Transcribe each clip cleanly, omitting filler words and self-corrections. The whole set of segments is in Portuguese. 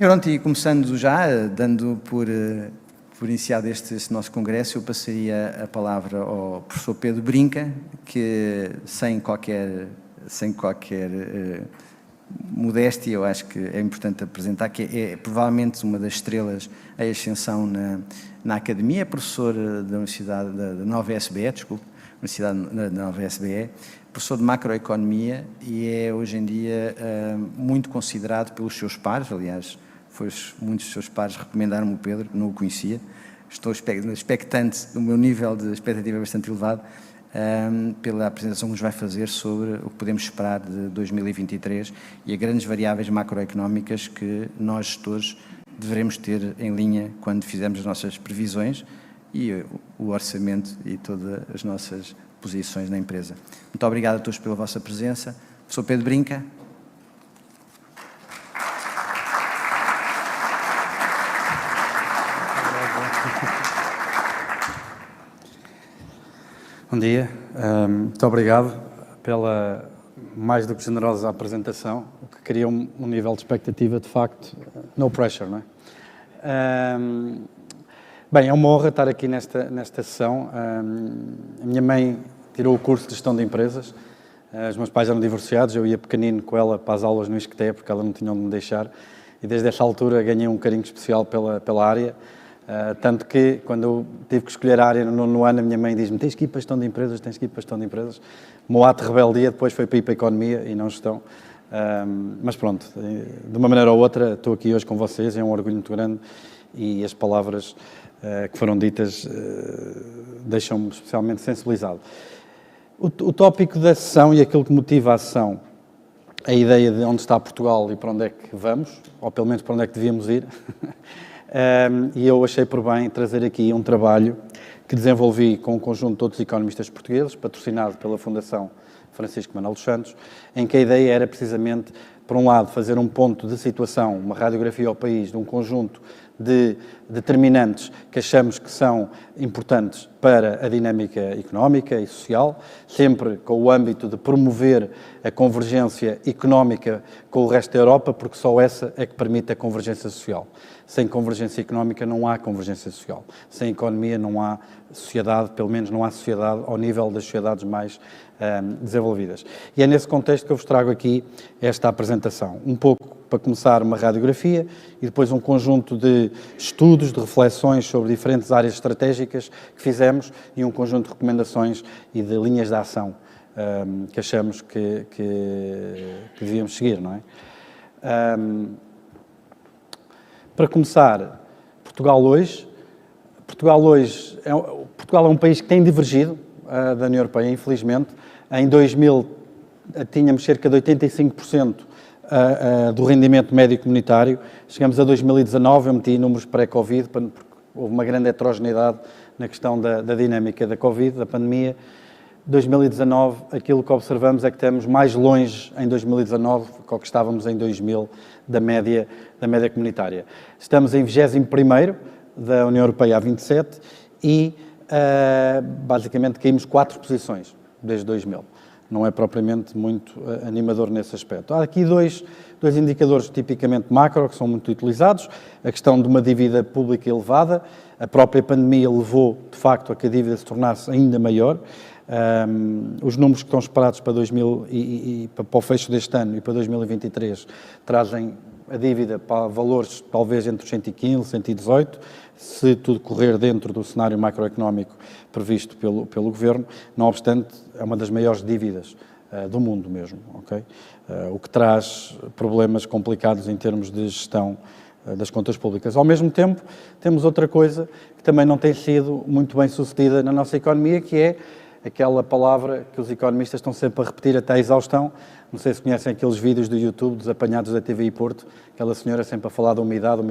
Pronto, e começando já, dando por iniciado este nosso congresso, eu passaria a palavra ao professor Pedro Brinca, que sem qualquer modéstia, eu acho que é importante apresentar, que é provavelmente uma das estrelas em ascensão na academia, é professor da Universidade da Nova SBE, Universidade da Nova SBE, professor de macroeconomia e é hoje em dia muito considerado pelos seus pares, aliás, muitos dos seus pares recomendaram-me o Pedro, não o conhecia, estou expectante, o meu nível de expectativa é bastante elevado, pela apresentação que nos vai fazer sobre o que podemos esperar de 2023 e as grandes variáveis macroeconómicas que nós, gestores, devemos ter em linha quando fizermos as nossas previsões e o orçamento e todas as nossas posições na empresa. Muito obrigado a todos pela vossa presença. Professor Pedro Brinca. Bom dia, muito obrigado pela mais do que generosa apresentação, o que cria um nível de expectativa, de facto, no pressure, não é? Bem, é uma honra estar aqui nesta sessão. A minha mãe tirou o curso de gestão de empresas, os meus pais eram divorciados, eu ia pequenino com ela para as aulas no ISCTE, porque ela não tinha onde me deixar, e desde essa altura ganhei um carinho especial pela área. Tanto que, quando eu tive que escolher a área no nono ano, a minha mãe diz-me: tens que ir para a gestão de empresas, tens que ir para a gestão de empresas. O meu ato de rebeldia depois foi para ir para a economia e não gestão. Mas pronto, de uma maneira ou outra, estou aqui hoje com vocês, é um orgulho muito grande e as palavras que foram ditas deixam-me especialmente sensibilizado. O tópico da sessão e aquilo que motiva a sessão, a ideia de onde está Portugal e para onde é que vamos, ou pelo menos para onde é que devíamos ir. E eu achei por bem trazer aqui um trabalho que desenvolvi com um conjunto de outros economistas portugueses, patrocinado pela Fundação Francisco Manuel dos Santos, em que a ideia era precisamente, por um lado, fazer um ponto de situação, uma radiografia ao país de um conjunto de determinantes que achamos que são importantes para a dinâmica económica e social, sempre com o âmbito de promover a convergência económica com o resto da Europa, porque só essa é que permite a convergência social. Sem convergência económica não há convergência social. Sem economia não há sociedade, pelo menos não há sociedade ao nível das sociedades mais desenvolvidas. E é nesse contexto que eu vos trago aqui esta apresentação. Um pouco para começar uma radiografia e depois um conjunto de estudos, de reflexões sobre diferentes áreas estratégicas que fizemos e um conjunto de recomendações e de linhas de ação que achamos que devíamos seguir, não é? Para começar, Portugal hoje é um país que tem divergido da União Europeia, infelizmente. Em 2000 tínhamos cerca de 85% do rendimento médio comunitário. Chegamos a 2019, eu meti números pré-Covid, porque houve uma grande heterogeneidade na questão da dinâmica da Covid, da pandemia. 2019, aquilo que observamos é que estamos mais longe em 2019 do que estávamos em 2000 da média comunitária. Estamos em 21º da União Europeia a 27 e basicamente caímos 4 posições desde 2000. Não é propriamente muito animador nesse aspecto. Há aqui dois indicadores tipicamente macro que são muito utilizados. A questão de uma dívida pública elevada. A própria pandemia levou, de facto, a que a dívida se tornasse ainda maior. Os números que estão esperados para para o fecho deste ano e para 2023 trazem a dívida para valores talvez entre os 115 e 118, se tudo correr dentro do cenário macroeconómico previsto pelo Governo. Não obstante, é uma das maiores dívidas do mundo mesmo, ok? O que traz problemas complicados em termos de gestão das contas públicas. Ao mesmo tempo, temos outra coisa que também não tem sido muito bem sucedida na nossa economia, que é aquela palavra que os economistas estão sempre a repetir até à exaustão. Não sei se conhecem aqueles vídeos do YouTube dos apanhados da TVI Porto, aquela senhora sempre a falar da umidade.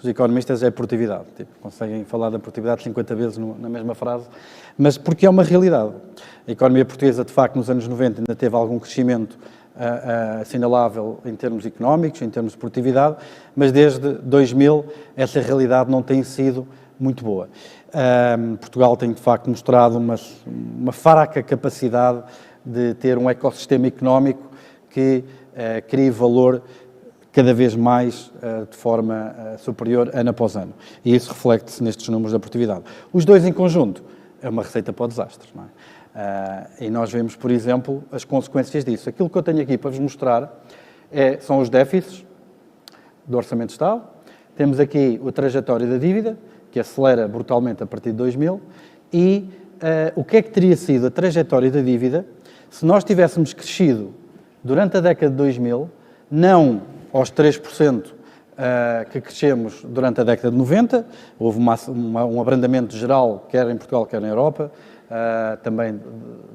Os economistas é produtividade, conseguem falar da produtividade 50 vezes na mesma frase, mas porque é uma realidade. A economia portuguesa, de facto, nos anos 90 ainda teve algum crescimento assinalável em termos económicos, em termos de produtividade, mas desde 2000 essa realidade não tem sido muito boa. Portugal tem, de facto, mostrado uma fraca capacidade de ter um ecossistema económico que crie valor cada vez mais de forma superior ano após ano. E isso reflete-se nestes números da produtividade. Os dois em conjunto é uma receita para o desastre, não é? E nós vemos, por exemplo, as consequências disso. Aquilo que eu tenho aqui para vos mostrar são os déficits do Orçamento de Estado. Temos aqui a trajetória da dívida, que acelera brutalmente a partir de 2000, e o que é que teria sido a trajetória da dívida se nós tivéssemos crescido durante a década de 2000, não aos 3% que crescemos durante a década de 90, houve um abrandamento geral, quer em Portugal, quer na Europa, também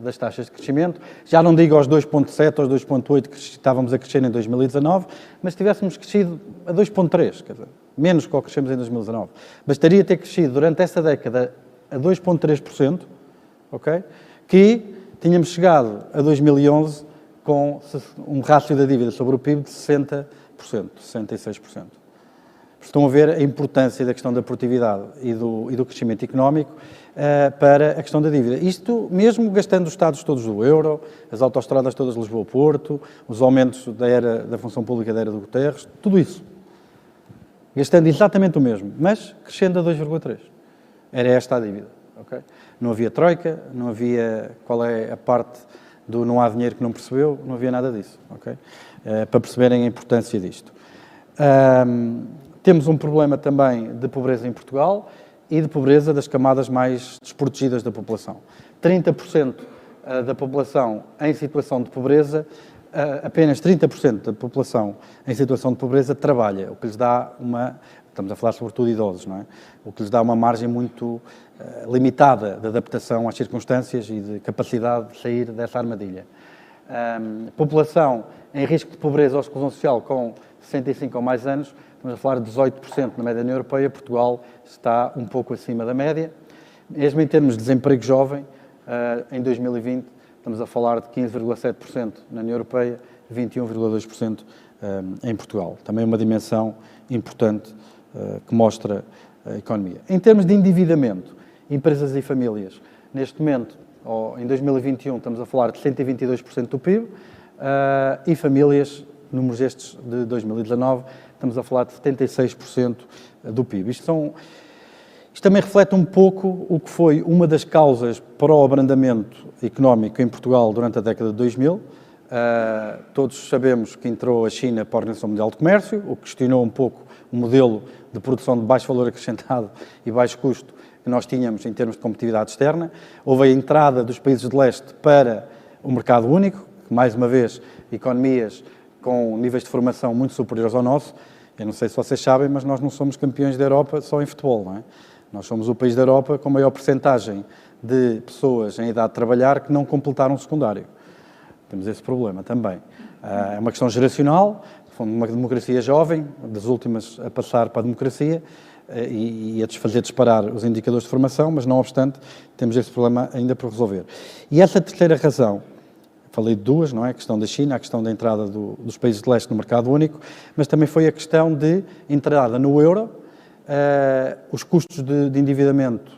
das taxas de crescimento. Já não digo aos 2,7, aos 2,8 que estávamos a crescer em 2019, mas se tivéssemos crescido a 2,3, quer dizer, menos que o que crescemos em 2019. Bastaria ter crescido durante esta década a 2,3%, ok? Que tínhamos chegado a 2011 com um rácio da dívida sobre o PIB de 60%, 66%. Estão a ver a importância da questão da produtividade e do crescimento económico para a questão da dívida. Isto mesmo gastando os estados todos do euro, as autoestradas todas de Lisboa-Porto, os aumentos da função pública da era do Guterres, tudo isso. Gastando exatamente o mesmo, mas crescendo a 2,3%. Era esta a dívida. Okay? Não havia troika, não havia qual é a parte do não há dinheiro que não percebeu, não havia nada disso. Okay? Para perceberem a importância disto. Temos um problema também de pobreza em Portugal e de pobreza das camadas mais desprotegidas da população. 30% da população em situação de pobreza, apenas 30% da população em situação de pobreza trabalha, o que lhes dá estamos a falar sobretudo de idosos, não é? O que lhes dá uma margem muito limitada de adaptação às circunstâncias e de capacidade de sair dessa armadilha. População em risco de pobreza ou exclusão social com 65 ou mais anos, estamos a falar de 18% na média União Europeia, Portugal está um pouco acima da média. Mesmo em termos de desemprego jovem, em 2020 estamos a falar de 15,7% na União Europeia, 21,2% em Portugal. Também uma dimensão importante que mostra a economia. Em termos de endividamento, empresas e famílias, neste momento, em 2021, estamos a falar de 122% do PIB, e famílias, números estes de 2019, estamos a falar de 76% do PIB. Isto também reflete um pouco o que foi uma das causas para o abrandamento económico em Portugal durante a década de 2000. Todos sabemos que entrou a China para a Organização Mundial de Comércio, o que questionou um pouco o modelo de produção de baixo valor acrescentado e baixo custo que nós tínhamos em termos de competitividade externa. Houve a entrada dos países de leste para o mercado único, que, mais uma vez, economias com níveis de formação muito superiores ao nosso. Eu não sei se vocês sabem, mas nós não somos campeões da Europa só em futebol, não é? Nós somos o país da Europa com a maior percentagem de pessoas em idade de trabalhar que não completaram o secundário. Temos esse problema também. É uma questão geracional, uma democracia jovem, das últimas a passar para a democracia e a fazer disparar os indicadores de formação, mas não obstante, temos esse problema ainda por resolver. E essa terceira razão, falei de duas, não é? A questão da China, a questão da entrada dos países de leste no mercado único, mas também foi a questão de entrada no euro, os custos de endividamento,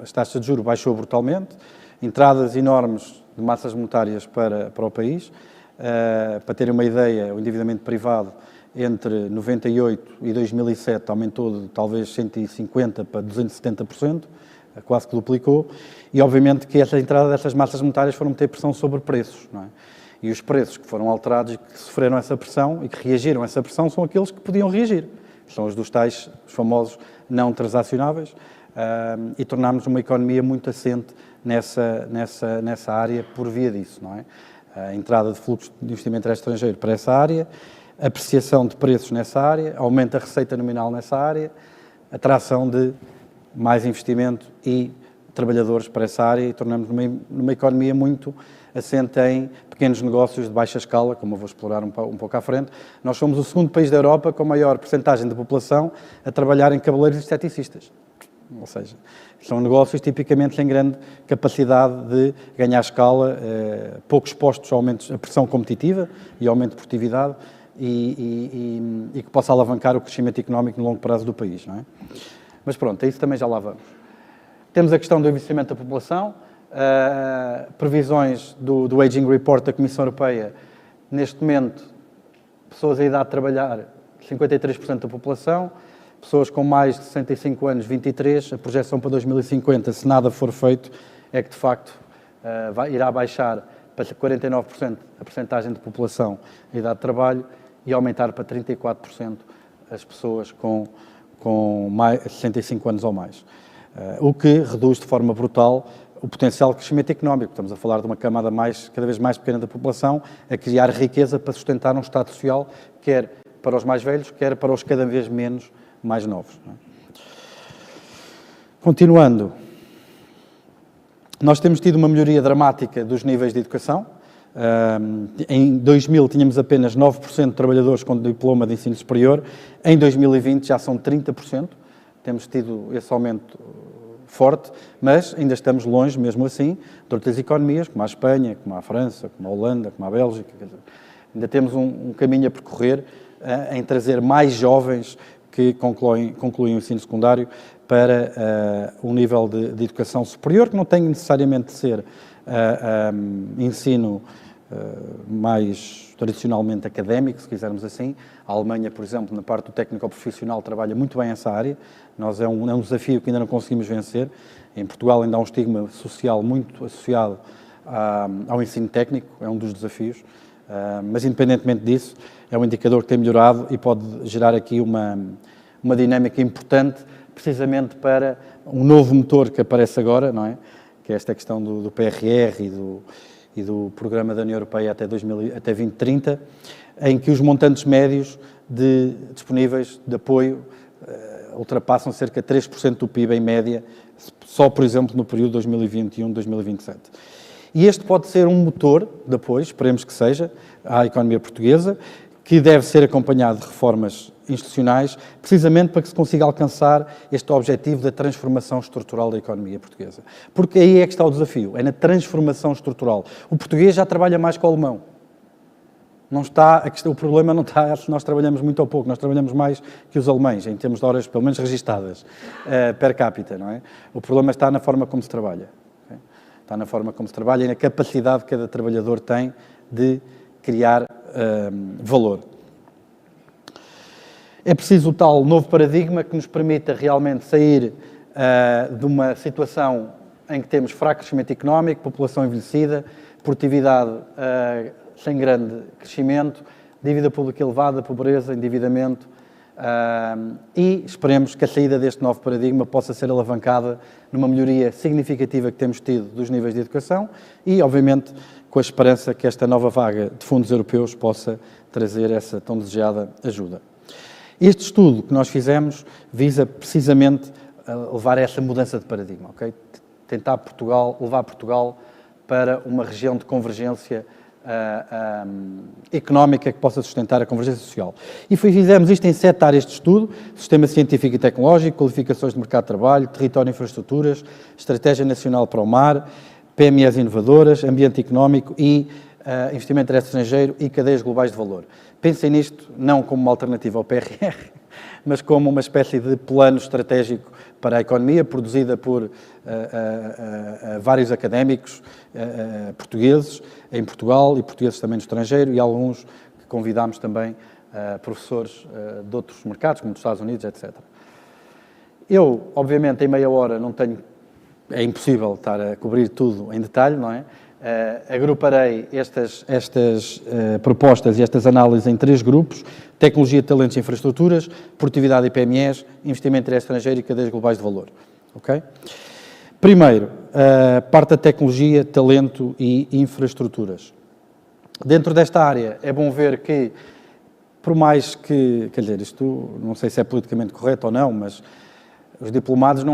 as taxas de juros baixou brutalmente, entradas enormes de massas monetárias para o país. Para terem uma ideia, o endividamento privado entre 98 e 2007 aumentou de talvez 150% para 270%, quase que duplicou, e obviamente que essa entrada dessas massas monetárias foram ter pressão sobre preços, não é? E os preços que foram alterados e que sofreram essa pressão e que reagiram a essa pressão são aqueles que podiam reagir, são os dos tais, os famosos não transacionáveis, e tornámos uma economia muito assente nessa área por via disso, não é? A entrada de fluxos de investimento estrangeiro para essa área, apreciação de preços nessa área, aumento da receita nominal nessa área, atração de mais investimento e trabalhadores para essa área, e tornamos numa economia muito assente em pequenos negócios de baixa escala, como eu vou explorar um pouco à frente. Nós somos o segundo país da Europa com a maior percentagem da população a trabalhar em cabeleireiros e esteticistas. Ou seja, são negócios tipicamente sem grande capacidade de ganhar escala, pouco expostos a aumentos, a pressão competitiva e aumento de produtividade e que possa alavancar o crescimento económico no longo prazo do país, não é? Mas pronto, a isso também já lá vamos. Temos a questão do envelhecimento da população, previsões do Aging Report da Comissão Europeia. Neste momento, pessoas em idade de trabalhar 53% da população, pessoas com mais de 65 anos, 23%, a projeção para 2050, se nada for feito, é que de facto irá baixar para 49% a percentagem de população em idade de trabalho e aumentar para 34% as pessoas com mais 65 anos ou mais. O que reduz de forma brutal o potencial de crescimento económico. Estamos a falar de uma camada cada vez mais pequena da população a criar riqueza para sustentar um Estado social, quer para os mais velhos, quer para os cada vez menos mais novos. Continuando, nós temos tido uma melhoria dramática dos níveis de educação. Em 2000 tínhamos apenas 9% de trabalhadores com diploma de ensino superior, em 2020 já são 30%, temos tido esse aumento forte, mas ainda estamos longe, mesmo assim, de outras economias, como a Espanha, como a França, como a Holanda, como a Bélgica. Ainda temos um caminho a percorrer em trazer mais jovens que concluem o ensino secundário para um nível de educação superior, que não tem necessariamente de ser ensino mais tradicionalmente académico, se quisermos assim. A Alemanha, por exemplo, na parte do técnico-profissional, trabalha muito bem essa área. Nós é um desafio que ainda não conseguimos vencer. Em Portugal ainda há um estigma social muito associado ao ensino técnico, é um dos desafios. Mas, independentemente disso, é um indicador que tem melhorado e pode gerar aqui uma dinâmica importante, precisamente para um novo motor que aparece agora, não é? Que é esta questão do PRR e do Programa da União Europeia até 2030, em que os montantes médios disponíveis de apoio ultrapassam cerca de 3% do PIB em média, só, por exemplo, no período 2021-2027. E este pode ser um motor de apoio, esperemos que seja, à economia portuguesa, que deve ser acompanhado de reformas institucionais, precisamente para que se consiga alcançar este objetivo da transformação estrutural da economia portuguesa. Porque aí é que está o desafio, é na transformação estrutural. O português já trabalha mais que o alemão. O problema não está se nós trabalhamos muito ou pouco, nós trabalhamos mais que os alemães, em termos de horas, pelo menos, registadas, per capita, não é? O problema está na forma como se trabalha. Okay? Está na forma como se trabalha e na capacidade que cada trabalhador tem de criar valor. É preciso o tal novo paradigma que nos permita realmente sair de uma situação em que temos fraco crescimento económico, população envelhecida, produtividade sem grande crescimento, dívida pública elevada, pobreza, endividamento, e esperemos que a saída deste novo paradigma possa ser alavancada numa melhoria significativa que temos tido dos níveis de educação e, obviamente, com a esperança que esta nova vaga de fundos europeus possa trazer essa tão desejada ajuda. Este estudo que nós fizemos visa precisamente levar a essa mudança de paradigma, ok? Tentar levar Portugal para uma região de convergência económica que possa sustentar a convergência social. E fizemos isto em 7 áreas de estudo: sistema científico e tecnológico, qualificações de mercado de trabalho, território e infraestruturas, estratégia nacional para o mar, PMEs inovadoras, ambiente económico e investimento direto estrangeiro e cadeias globais de valor. Pensem nisto não como uma alternativa ao PRR, mas como uma espécie de plano estratégico para a economia, produzida por vários académicos portugueses em Portugal e portugueses também no estrangeiro e alguns que convidámos também professores de outros mercados, como dos Estados Unidos, etc. Eu, obviamente, em meia hora não tenho... É impossível estar a cobrir tudo em detalhe, não é? Agruparei estas propostas e estas análises em 3 grupos: tecnologia, talentos e infraestruturas, produtividade e PMEs, investimento direto estrangeiro e cadeias globais de valor. Okay? Primeiro, parte da tecnologia, talento e infraestruturas. Dentro desta área é bom ver que, por mais que, quer dizer, isto não sei se é politicamente correto ou não, mas os diplomados,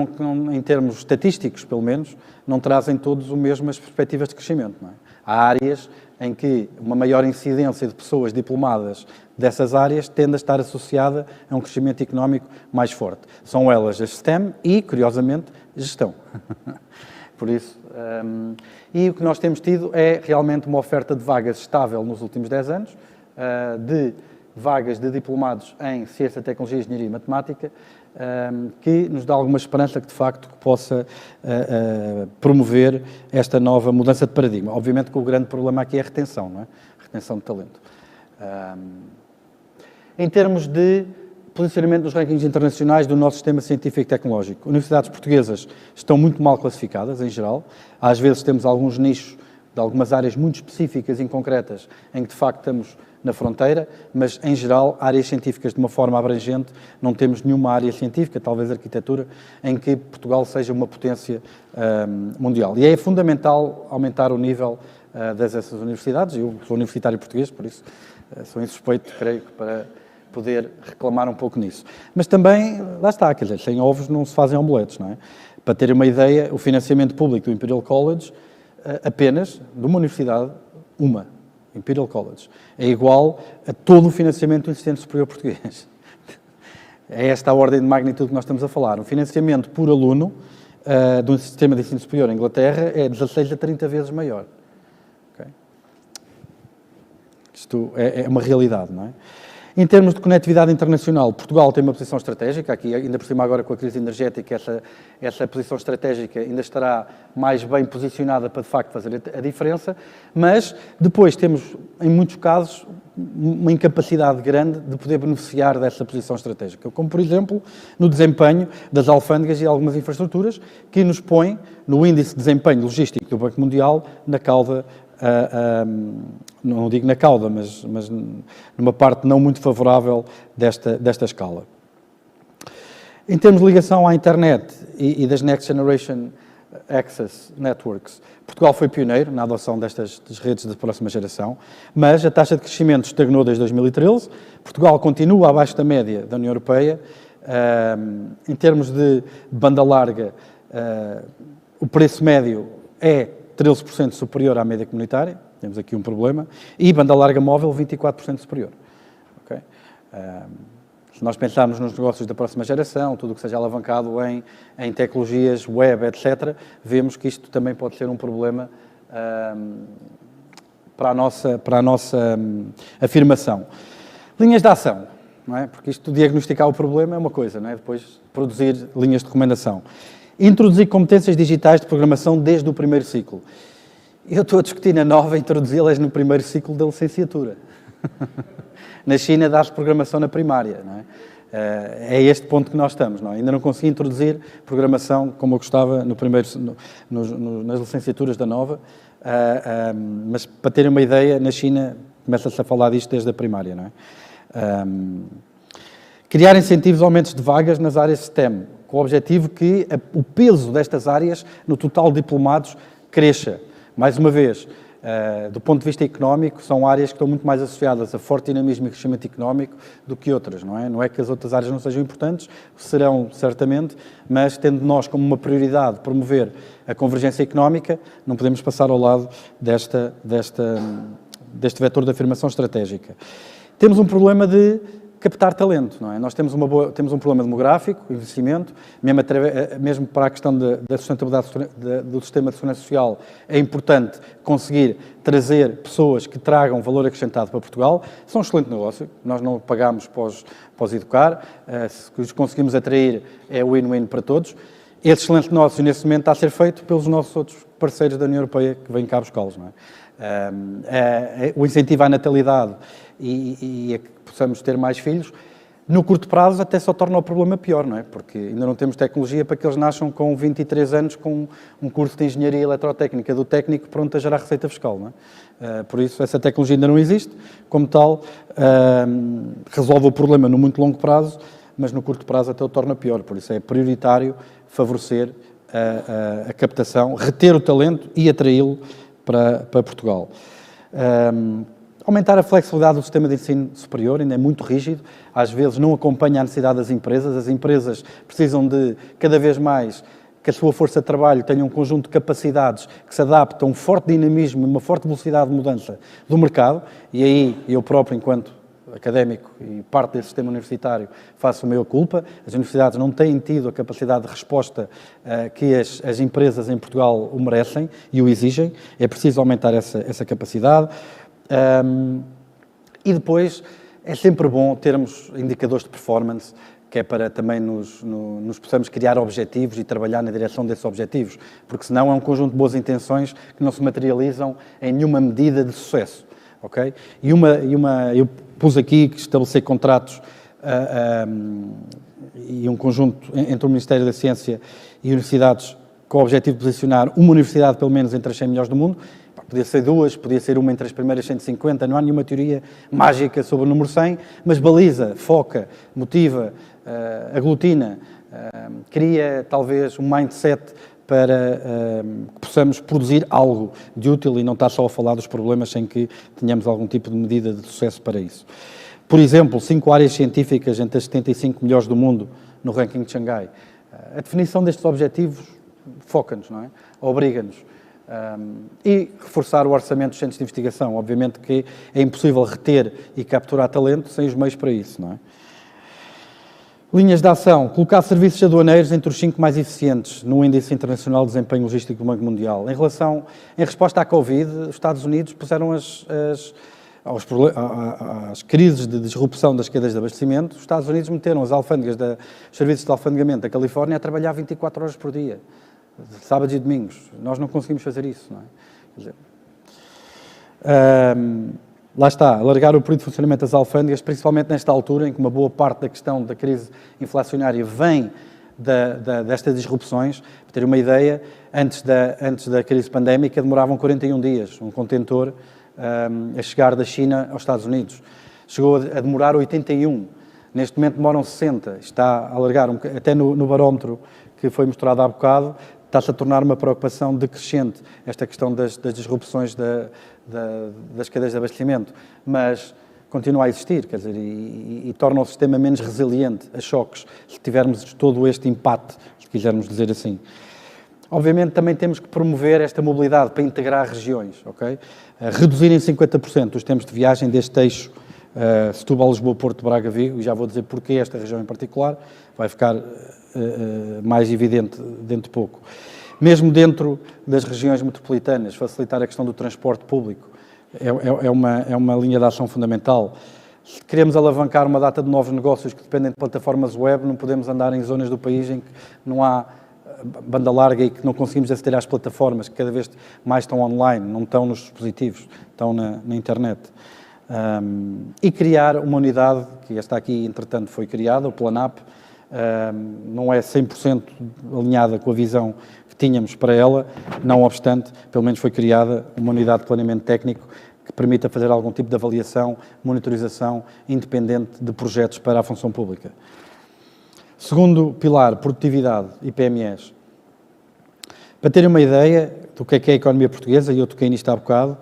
em termos estatísticos, pelo menos, não trazem todos as mesmas perspectivas de crescimento. Não é? Há áreas em que uma maior incidência de pessoas diplomadas dessas áreas tende a estar associada a um crescimento económico mais forte. São elas a STEM e, curiosamente, gestão. Por isso, e o que nós temos tido é realmente uma oferta de vagas estável nos últimos 10 anos, de vagas de diplomados em Ciência, Tecnologia, Engenharia e Matemática, que nos dá alguma esperança que, de facto, possa promover esta nova mudança de paradigma. Obviamente que o grande problema aqui é a retenção, não é? Retenção de talento. em termos de posicionamento nos rankings internacionais do nosso sistema científico e tecnológico. Universidades portuguesas estão muito mal classificadas, em geral. Às vezes temos alguns nichos de algumas áreas muito específicas e concretas em que, de facto, estamos na fronteira, mas, em geral, áreas científicas de uma forma abrangente, não temos nenhuma área científica, talvez arquitetura, em que Portugal seja uma potência mundial. E é fundamental aumentar o nível dessas universidades. Eu sou universitário português, por isso sou insuspeito, creio, para poder reclamar um pouco nisso. Mas também, lá está, quer dizer, sem ovos não se fazem omeletes, não é? Para terem uma ideia, o financiamento público do Imperial College, apenas, de uma universidade, Imperial College, é igual a todo o financiamento do ensino superior português. É esta a ordem de magnitude que nós estamos a falar. O financiamento por aluno de um sistema de ensino superior em Inglaterra é 16 a 30 vezes maior. Okay? Isto é uma realidade, não é? Em termos de conectividade internacional, Portugal tem uma posição estratégica, aqui ainda por cima agora com a crise energética, essa posição estratégica ainda estará mais bem posicionada para de facto fazer a diferença, mas depois temos, em muitos casos, uma incapacidade grande de poder beneficiar dessa posição estratégica, como por exemplo no desempenho das alfândegas e algumas infraestruturas que nos põe no índice de desempenho logístico do Banco Mundial na cauda, não digo na cauda, mas numa parte não muito favorável desta escala. Em termos de ligação à internet e das Next Generation Access Networks, Portugal foi pioneiro na adoção das redes de próxima geração, mas a taxa de crescimento estagnou desde 2013. Portugal continua abaixo da média da União Europeia. Em termos de banda larga, o preço médio é 13% superior à média comunitária, temos aqui um problema, e banda larga móvel 24% superior. Okay? Se nós pensarmos nos negócios da próxima geração, tudo o que seja alavancado em tecnologias, web, etc., vemos que isto também pode ser um problema para a nossa afirmação. Linhas de ação, não é? Porque isto, diagnosticar o problema é uma coisa, não é? Depois produzir linhas de recomendação. Introduzir competências digitais de programação desde o primeiro ciclo. Eu estou a discutir na Nova introduzi-las no primeiro ciclo da licenciatura. Na China dá-se programação na primária, não é? É este ponto que nós estamos, não é? Ainda não consegui introduzir programação como eu gostava nas licenciaturas da Nova, mas para terem uma ideia, na China começa-se a falar disto desde a primária, não é? Criar incentivos a aumentos de vagas nas áreas STEM, com o objetivo que o peso destas áreas no total de diplomados cresça. Mais uma vez, do ponto de vista económico, são áreas que estão muito mais associadas a forte dinamismo e crescimento económico do que outras, não é? Não é que as outras áreas não sejam importantes, serão certamente, mas tendo nós como uma prioridade promover a convergência económica, não podemos passar ao lado deste vetor de afirmação estratégica. Temos um problema de captar talento, não é? Nós temos um problema demográfico, investimento, mesmo para a questão da sustentabilidade do sistema de segurança social, é importante conseguir trazer pessoas que tragam valor acrescentado para Portugal. São um excelente negócio, nós não pagamos para os educar, se os conseguimos atrair é win-win para todos. Esse excelente negócio, nesse momento, está a ser feito pelos nossos outros parceiros da União Europeia que vêm cá buscá-los, não é? O incentivo à natalidade e a que possamos ter mais filhos, no curto prazo até só torna o problema pior, não é? Porque ainda não temos tecnologia para que eles nasçam com 23 anos com um curso de engenharia eletrotécnica do técnico pronto a gerar receita fiscal, não é? Por isso, essa tecnologia ainda não existe, como tal, resolve o problema no muito longo prazo, mas no curto prazo até o torna pior, por isso é prioritário favorecer a captação, reter o talento e atraí-lo para Portugal. Aumentar a flexibilidade do sistema de ensino superior, ainda é muito rígido, às vezes não acompanha a necessidade das empresas, as empresas precisam de, cada vez mais, que a sua força de trabalho tenha um conjunto de capacidades que se adaptam a um forte dinamismo e uma forte velocidade de mudança do mercado, e aí eu próprio, enquanto académico e parte desse sistema universitário, faço a meia culpa. As universidades não têm tido a capacidade de resposta que as empresas em Portugal o merecem e o exigem, é preciso aumentar essa capacidade. E depois é sempre bom termos indicadores de performance, que é para também nos possamos criar objetivos e trabalhar na direção desses objetivos, porque senão é um conjunto de boas intenções que não se materializam em nenhuma medida de sucesso. ok? Eu pus aqui que estabelecer contratos e um conjunto entre o Ministério da Ciência e universidades com o objetivo de posicionar uma universidade, pelo menos, entre as 100 melhores do mundo. Podia ser duas, podia ser uma entre as primeiras 150, não há nenhuma teoria mágica sobre o número 100, mas baliza, foca, motiva, aglutina, cria talvez um mindset para que possamos produzir algo de útil e não estar só a falar dos problemas sem que tenhamos algum tipo de medida de sucesso para isso. Por exemplo, 5 áreas científicas entre as 75 melhores do mundo no ranking de Xangai. A definição destes objetivos foca-nos, não é? Obriga-nos. E reforçar o orçamento dos centros de investigação. Obviamente que é impossível reter e capturar talento sem os meios para isso, não é? Linhas de ação. Colocar serviços aduaneiros entre os 5 mais eficientes no Índice Internacional de Desempenho Logístico do Banco Mundial. Em resposta à Covid, os Estados Unidos puseram às crises de disrupção das cadeias de abastecimento, os Estados Unidos meteram os serviços de alfandegamento da Califórnia a trabalhar 24 horas por dia, sábados e domingos. Nós não conseguimos fazer isso, não é? Quer dizer, lá está, alargar o período de funcionamento das alfândegas, principalmente nesta altura em que uma boa parte da questão da crise inflacionária vem destas disrupções. Para ter uma ideia, antes da crise pandémica demoravam 41 dias um contentor a chegar da China aos Estados Unidos. Chegou a demorar 81. Neste momento demoram 60. Está a alargar, até no barómetro que foi mostrado há bocado, está-se a tornar uma preocupação decrescente esta questão das disrupções das cadeias de abastecimento, mas continua a existir, quer dizer, e torna o sistema menos resiliente a choques, se tivermos todo este impacto, se quisermos dizer assim. Obviamente também temos que promover esta mobilidade para integrar regiões, ok? Reduzir em 50% os tempos de viagem deste eixo Setúbal, Lisboa, Porto, Braga, Vigo, e já vou dizer porquê esta região em particular, vai ficar mais evidente dentro de pouco. Mesmo dentro das regiões metropolitanas, facilitar a questão do transporte público é uma linha de ação fundamental. Se queremos alavancar uma data de novos negócios que dependem de plataformas web, não podemos andar em zonas do país em que não há banda larga e que não conseguimos aceder às plataformas, que cada vez mais estão online, não estão nos dispositivos, estão na internet. E criar uma unidade, que esta aqui, entretanto, foi criada, o Planap, não é 100% alinhada com a visão que tínhamos para ela, não obstante, pelo menos foi criada uma unidade de planeamento técnico que permita fazer algum tipo de avaliação, monitorização independente de projetos para a função pública. Segundo pilar, produtividade e PMEs. Para terem uma ideia do que é a economia portuguesa, e eu toquei nisto há bocado,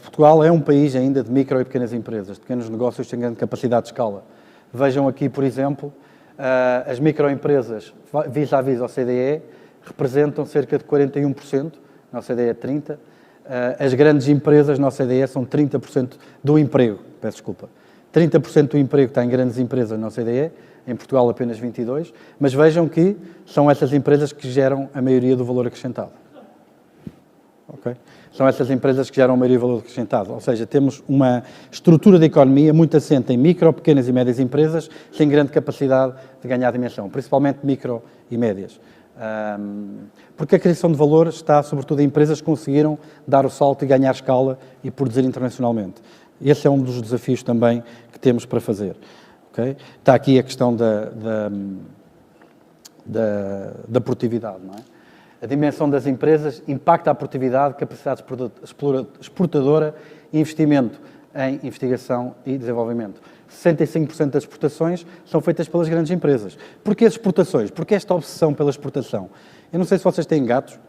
Portugal é um país ainda de micro e pequenas empresas, de pequenos negócios sem grande capacidade de escala. Vejam aqui, por exemplo, as microempresas vis-à-vis ao CDE representam cerca de 41%, na OCDE é 30%, as grandes empresas na OCDE são 30% do emprego, peço desculpa. 30% do emprego está em grandes empresas na OCDE, em Portugal apenas 22%, mas vejam que são essas empresas que geram a maioria do valor acrescentado. Okay? São essas empresas que geram a maioria do valor acrescentado, ou seja, temos uma estrutura de economia muito assente em micro, pequenas e médias empresas, sem grande capacidade de ganhar dimensão, principalmente micro e médias. Porque a criação de valor está, sobretudo, em empresas que conseguiram dar o salto e ganhar escala e produzir internacionalmente. Esse é um dos desafios também que temos para fazer. Okay? Está aqui a questão da produtividade, não é? A dimensão das empresas impacta a produtividade, capacidade exportadora e investimento em investigação e desenvolvimento. 65% das exportações são feitas pelas grandes empresas. Porquê as exportações? Porquê esta obsessão pela exportação? Eu não sei se vocês têm gatos.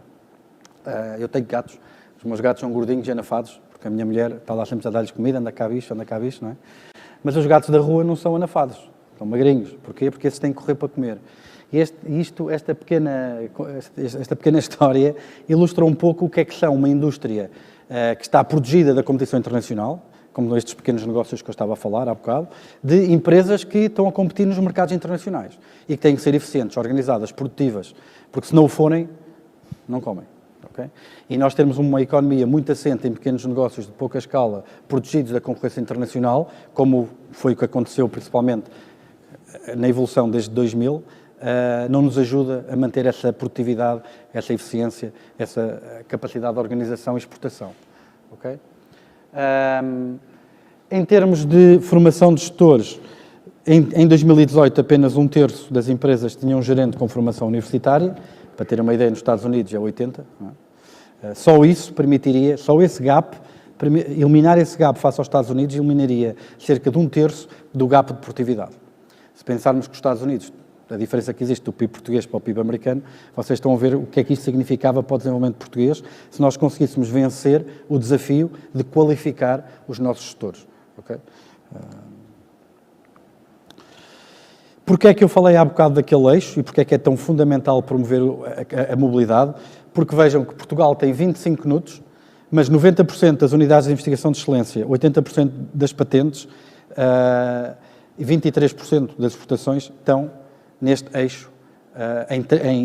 Eu tenho gatos. Os meus gatos são gordinhos e anafados, porque a minha mulher está lá sempre a dar-lhes comida, anda cá bicho, não é? Mas os gatos da rua não são anafados, são magrinhos. Porquê? Porque esses têm que correr para comer. E esta pequena história ilustra um pouco o que é que são uma indústria que está protegida da competição internacional, como estes pequenos negócios que eu estava a falar há bocado, de empresas que estão a competir nos mercados internacionais e que têm que ser eficientes, organizadas, produtivas, porque se não o forem, não comem. Okay? E nós temos uma economia muito assente em pequenos negócios de pouca escala, protegidos da concorrência internacional, como foi o que aconteceu principalmente na evolução desde 2000, não nos ajuda a manter essa produtividade, essa eficiência, essa capacidade de organização e exportação. Okay? Em termos de formação de gestores, em 2018 apenas 1/3 das empresas tinham um gerente com formação universitária. Para ter uma ideia, nos Estados Unidos é 80%. Não é? Só isso permitiria, só esse gap, eliminar esse gap face aos Estados Unidos, eliminaria cerca de 1/3 do gap de produtividade. Se pensarmos que os Estados Unidos, a diferença que existe do PIB português para o PIB americano, vocês estão a ver o que é que isto significava para o desenvolvimento português, se nós conseguíssemos vencer o desafio de qualificar os nossos gestores. Okay? Porquê é que eu falei há bocado daquele eixo e porquê é que é tão fundamental promover a mobilidade? Porque vejam que Portugal tem 25 minutos, mas 90% das unidades de investigação de excelência, 80% das patentes e 23% das exportações estão neste eixo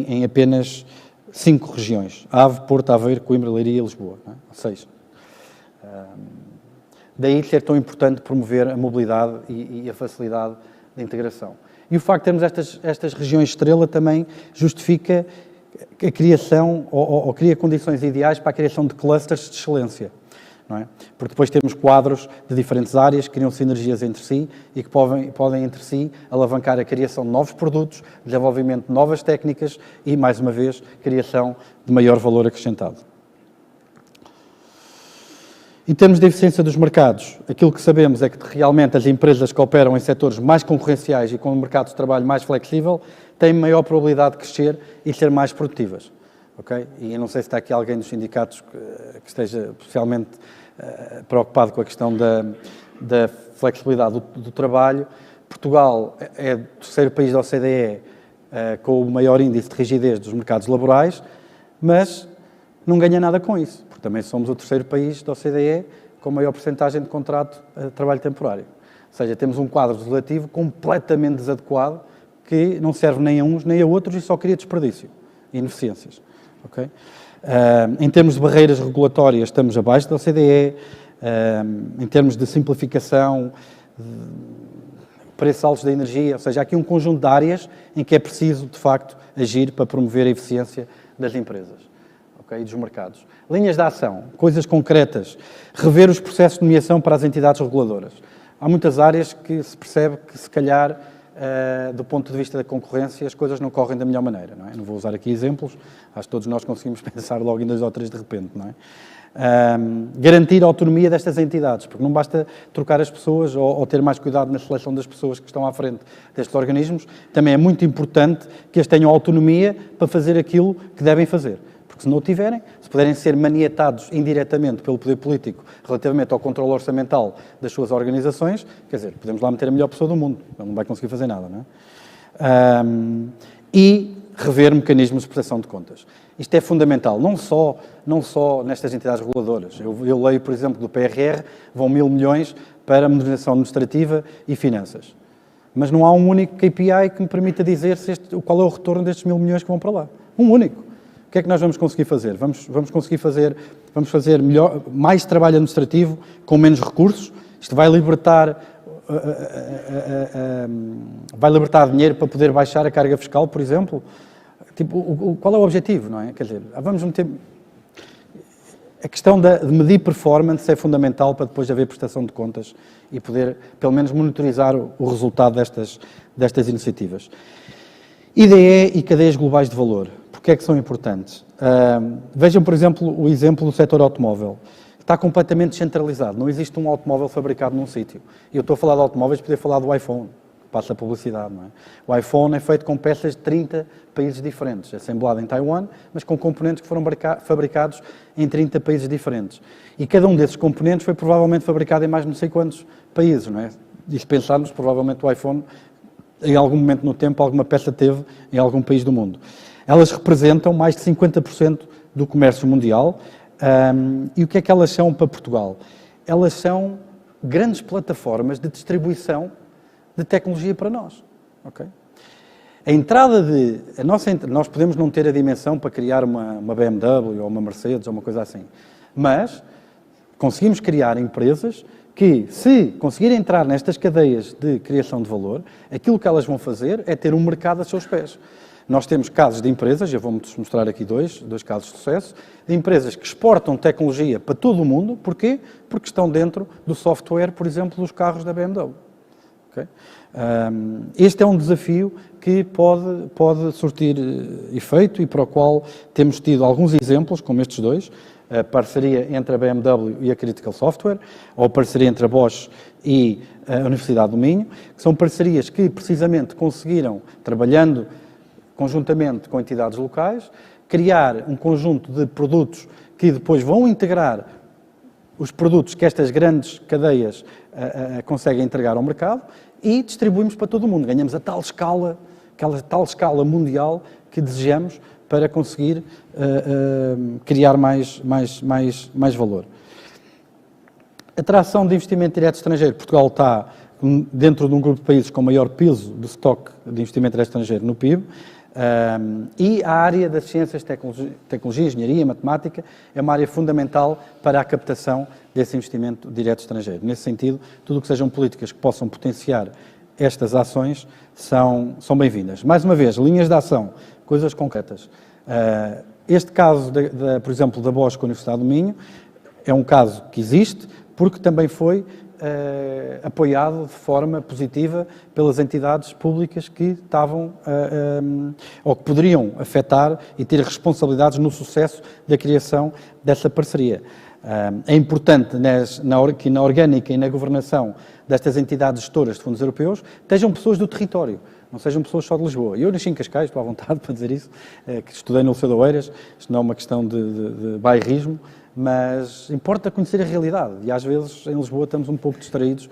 em apenas 5 regiões: Ave, Porto, Aveiro, Coimbra, Leiria e Lisboa. Não é? Ou 6. Daí ser tão importante promover a mobilidade e a facilidade de integração. E o facto de termos estas regiões estrela também justifica a criação, ou cria condições ideais para a criação de clusters de excelência. Não é? Porque depois temos quadros de diferentes áreas que criam sinergias entre si e que podem entre si alavancar a criação de novos produtos, desenvolvimento de novas técnicas e, mais uma vez, criação de maior valor acrescentado. Em termos de eficiência dos mercados, aquilo que sabemos é que realmente as empresas que operam em setores mais concorrenciais e com um mercado de trabalho mais flexível têm maior probabilidade de crescer e ser mais produtivas. Okay? E eu não sei se está aqui alguém dos sindicatos que esteja especialmente preocupado com a questão da flexibilidade do trabalho. Portugal é o terceiro país da OCDE com o maior índice de rigidez dos mercados laborais, mas não ganha nada com isso. Também somos o terceiro país da OCDE com maior percentagem de contrato de trabalho temporário. Ou seja, temos um quadro legislativo completamente desadequado que não serve nem a uns nem a outros e só cria desperdício e ineficiências. Okay? Em termos de barreiras regulatórias, estamos abaixo da OCDE. Em termos de simplificação, preços altos da energia, ou seja, há aqui um conjunto de áreas em que é preciso, de facto, agir para promover a eficiência das empresas. E dos mercados. Linhas de ação, coisas concretas, rever os processos de nomeação para as entidades reguladoras. Há muitas áreas que se percebe que, se calhar, do ponto de vista da concorrência, as coisas não correm da melhor maneira. Não é? Não vou usar aqui exemplos, acho que todos nós conseguimos pensar logo em 2 ou 3 de repente. Não é? Garantir a autonomia destas entidades, porque não basta trocar as pessoas ou ter mais cuidado na seleção das pessoas que estão à frente destes organismos, também é muito importante que eles tenham autonomia para fazer aquilo que devem fazer. Se não o tiverem, se puderem ser maniatados indiretamente pelo poder político relativamente ao controle orçamental das suas organizações, quer dizer, podemos lá meter a melhor pessoa do mundo, ele não vai conseguir fazer nada, não é? E rever mecanismos de prestação de contas. Isto é fundamental, não só nestas entidades reguladoras. Eu leio, por exemplo, do PRR, vão 1.000 milhões para modernização administrativa e finanças. Mas não há um único KPI que me permita dizer qual é o retorno destes 1.000 milhões que vão para lá. Um único. O que é que nós vamos conseguir fazer? Vamos fazer mais trabalho administrativo com menos recursos. Isto vai libertar dinheiro para poder baixar a carga fiscal, por exemplo. Tipo, qual é o objetivo, não é? Quer dizer, vamos meter... A questão de medir performance é fundamental para depois haver prestação de contas e poder, pelo menos, monitorizar o resultado destas iniciativas. IDE e cadeias globais de valor. Porquê é que são importantes? Vejam, por exemplo, o exemplo do setor automóvel. Está completamente descentralizado. Não existe um automóvel fabricado num sítio. E eu estou a falar de automóveis, poder falar do iPhone. Passa a publicidade, não é? O iPhone é feito com peças de 30 países diferentes, assemblado em Taiwan, mas com componentes que foram fabricados em 30 países diferentes. E cada um desses componentes foi provavelmente fabricado em mais não sei quantos países, não é? E se pensarmos, provavelmente o iPhone, em algum momento no tempo, alguma peça teve em algum país do mundo. Elas representam mais de 50% do comércio mundial. E o que é que elas são para Portugal? Elas são grandes plataformas de distribuição de tecnologia para nós. Okay? Nós podemos não ter a dimensão para criar uma BMW ou uma Mercedes ou uma coisa assim, mas conseguimos criar empresas que, se conseguirem entrar nestas cadeias de criação de valor, aquilo que elas vão fazer é ter um mercado a seus pés. nós temos casos de empresas, eu vou-vos mostrar aqui dois casos de sucesso, de empresas que exportam tecnologia para todo o mundo. Porquê? Porque estão dentro do software, por exemplo, dos carros da BMW. Okay? Este é um desafio que pode surtir efeito e para o qual temos tido alguns exemplos, como estes dois, a parceria entre a BMW e a Critical Software, ou a parceria entre a Bosch e a Universidade do Minho, que são parcerias que precisamente conseguiram, trabalhando conjuntamente com entidades locais, criar um conjunto de produtos que depois vão integrar os produtos que estas grandes cadeias conseguem entregar ao mercado e distribuímos para todo o mundo. Ganhamos a tal escala, aquela tal escala mundial que desejamos para conseguir criar mais valor. Atração de investimento direto estrangeiro. Portugal está dentro de um grupo de países com maior peso de estoque de investimento direto estrangeiro no PIB. E a área das ciências, tecnologia, engenharia, matemática é uma área fundamental para a captação desse investimento direto estrangeiro. Nesse sentido, tudo o que sejam políticas que possam potenciar estas ações são bem-vindas. Mais uma vez, linhas de ação, coisas concretas. Este caso, por exemplo, da Bosch com a Universidade do Minho, é um caso que existe porque também foi apoiado de forma positiva pelas entidades públicas que estavam ou que poderiam afetar e ter responsabilidades no sucesso da criação dessa parceria. É importante que na orgânica e na governação destas entidades gestoras de fundos europeus estejam pessoas do território, não sejam pessoas só de Lisboa. Eu nasci em Cascais, estou à vontade para dizer isso, que estudei no Liceu de Oeiras, isto não é uma questão de bairrismo, mas importa conhecer a realidade e às vezes em Lisboa estamos um pouco distraídos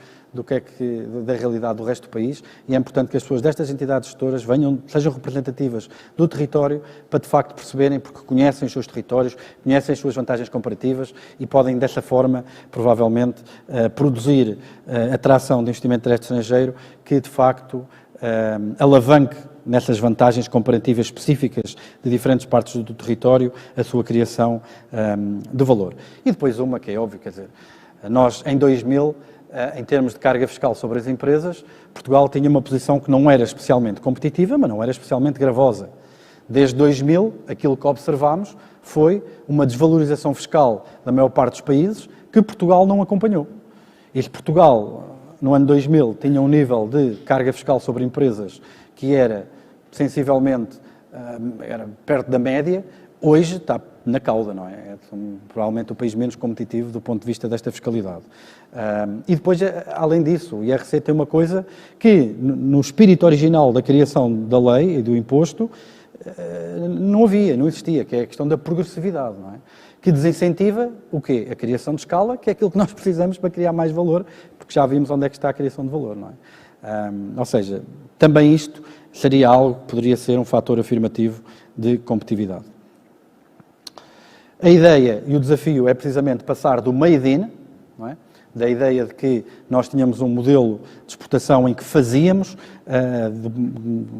da realidade do resto do país e é importante que as pessoas destas entidades gestoras sejam representativas do território para de facto perceberem, porque conhecem os seus territórios, conhecem as suas vantagens comparativas e podem dessa forma provavelmente produzir atração de investimento direto estrangeiro que de facto alavanque nessas vantagens comparativas específicas de diferentes partes do território a sua criação de valor. E depois uma que é óbvia, quer dizer, nós em 2000, em termos de carga fiscal sobre as empresas, Portugal tinha uma posição que não era especialmente competitiva, mas não era especialmente gravosa. Desde 2000, aquilo que observámos foi uma desvalorização fiscal da maior parte dos países que Portugal não acompanhou. E se Portugal, no ano 2000, tinha um nível de carga fiscal sobre empresas que era sensivelmente era perto da média, hoje está na cauda, não é? É provavelmente o país menos competitivo do ponto de vista desta fiscalidade. E depois, além disso, o IRC tem uma coisa que, no espírito original da criação da lei e do imposto, não existia, que é a questão da progressividade, não é? Que desincentiva o quê? A criação de escala, que é aquilo que nós precisamos para criar mais valor, porque já vimos onde é que está a criação de valor, não é? Ou seja, também isto seria algo que poderia ser um fator afirmativo de competitividade. A ideia e o desafio é precisamente passar do made in, não é? Da ideia de que nós tínhamos um modelo de exportação em que fazíamos, de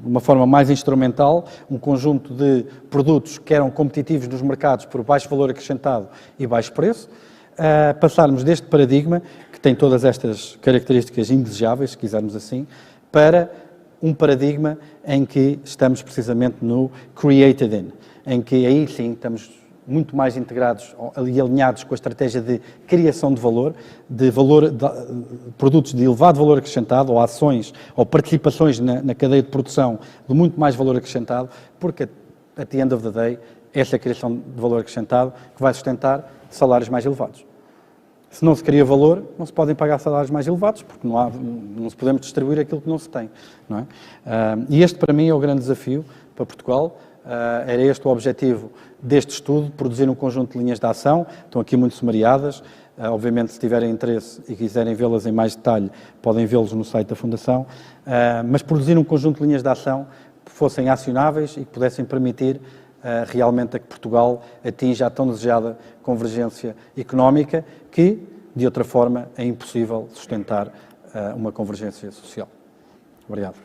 uma forma mais instrumental, um conjunto de produtos que eram competitivos nos mercados por baixo valor acrescentado e baixo preço, passarmos deste paradigma, que tem todas estas características indesejáveis, se quisermos assim, para um paradigma em que estamos precisamente no created in, em que aí sim estamos muito mais integrados e alinhados com a estratégia de criação de produtos de elevado valor acrescentado, ou ações, ou participações na cadeia de produção de muito mais valor acrescentado, porque, at the end of the day, essa é a criação de valor acrescentado que vai sustentar salários mais elevados. Se não se cria valor, não se podem pagar salários mais elevados, porque não se podemos distribuir aquilo que não se tem, não é? E este, para mim, é o grande desafio para Portugal. Era este o objetivo deste estudo, produzir um conjunto de linhas de ação, estão aqui muito sumariadas, obviamente se tiverem interesse e quiserem vê-las em mais detalhe, podem vê-los no site da Fundação, mas produzir um conjunto de linhas de ação que fossem acionáveis e que pudessem permitir realmente a que Portugal atinja a tão desejada convergência económica que, de outra forma, é impossível sustentar uma convergência social. Obrigado.